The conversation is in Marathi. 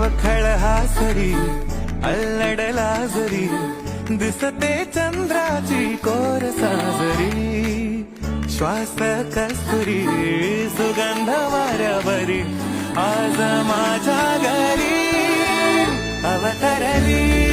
अवखळ हासरी अल्लडला जरी दिसते चंद्राची कोर साजरी श्वास कस्तुरी सुगंध वाऱ्यावरी आज माझ्या घरी अवतरली